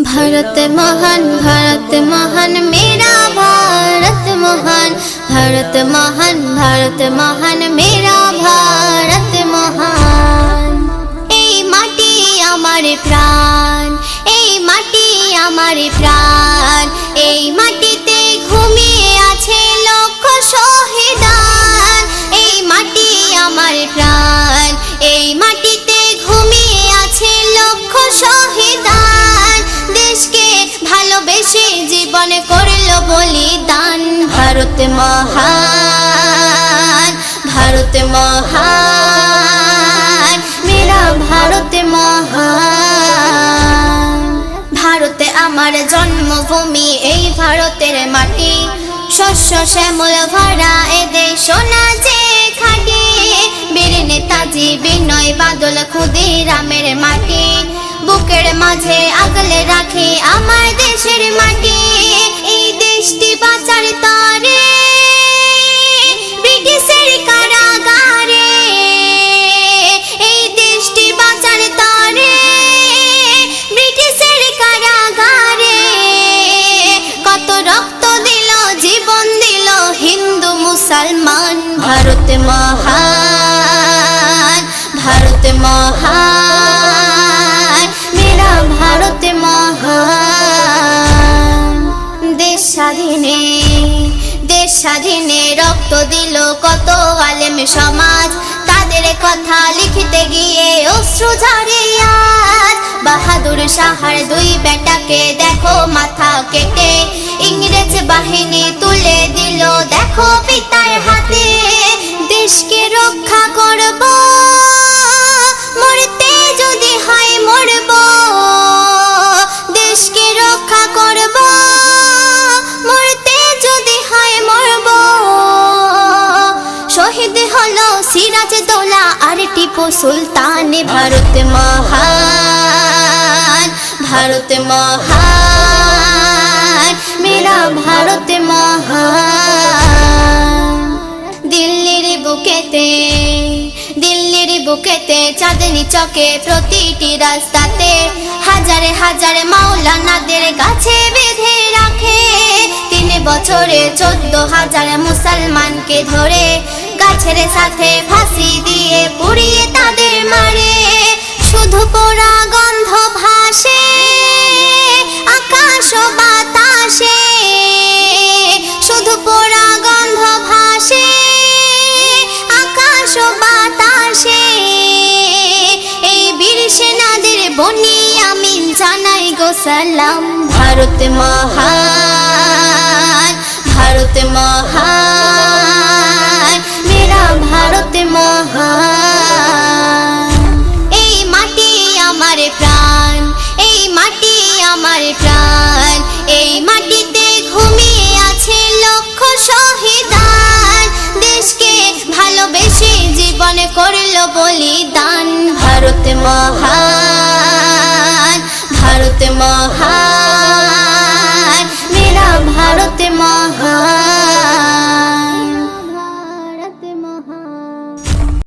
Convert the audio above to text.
भारत महान मेरा भारत महान, भारत महान मेरा भारत महान। এই মাটি আমার প্রাণ, এই মাটি আমার প্রাণ, এই মাটিতে ঘুমিয়ে আছে লক্ষ শহীদান। এই মাটি আমার প্রাণ, এই মাটিতে ঘুমিয়ে আছে লক্ষ শহীদান। দেশকে ভালোবেসে জীবন করলো বলিদান। ভারত মহান, ভারত মহান মেরা ভারত মহান। ভারতে আমার জন্মভূমি, এই ভারতের মাটি, শস্য শ্যামল ভরা এদেশ সোনা যে খাটি। বীর নেতাজি বিনয় বাদল ক্ষুদিরামের মাটি, বুকের মাঝে আগলে রাখে আমার দেশের মাটি। এই দেশটি বাঁচার তরে ব্রিটিশের কারাগারে, এই দেশটি বাঁচার তরে ব্রিটিশের কারাগারে। কত রক্ত দিল, জীবন দিল হিন্দু মুসলমান। ভারত মহান, ভারত মহান মেরা ভারত মহান। দেশ স্বাধীনে রক্ত দিল কত আলেম সমাজ, তাদের কথা লিখতে গিয়ে অশ্রু ঝরে আজ। বাহাদুর শাহর দুই বেটাকে দেখো মাথা কেটে ইংরেজ বাহিনী তুলে দিল দেখো পিতার হাতে। দেশকে রক্ষা করব, মরতে যদি হয় মরব। দেশকে রক্ষা করব, মরতে যদি হয় মরব। শহীদ হলো সিরাজ দৌলা আর টিপু সুলতান। ভারত মহান, ভারত মহান মেরা ভারত মহান। দিল্লির বুকেতে চাঁদনি চকে প্রতিটি রাস্তাতে হাজারে হাজারে মাওলানাদের গাছে বেঁধে রাখে। 3 বছরে 14,000 মুসলমানকে ধরে গাছের সাথে ফাঁসি দিয়ে পুড়িয়ে তাদের মারে। শুধু পোড়া গন্ধ ভাসে আকাশ ও বাতাসে, শুধু পোড়া গন্ধ ভাসে আকাশ ও বাতাসে। এই বীর সেনাদের বনি আমি জানাই গো সালাম। ভারত মহান, ভারত মহান মেরা ভারত মহান। এই মাটি আমার প্রাণ, এই মাটি আমার প্রাণ, এই মাটিতে ঘুমিয়ে আছে লক্ষ শহীদান। দেশকে ভালোবেসে জীবন করলো বলিদান। ভারত মহান।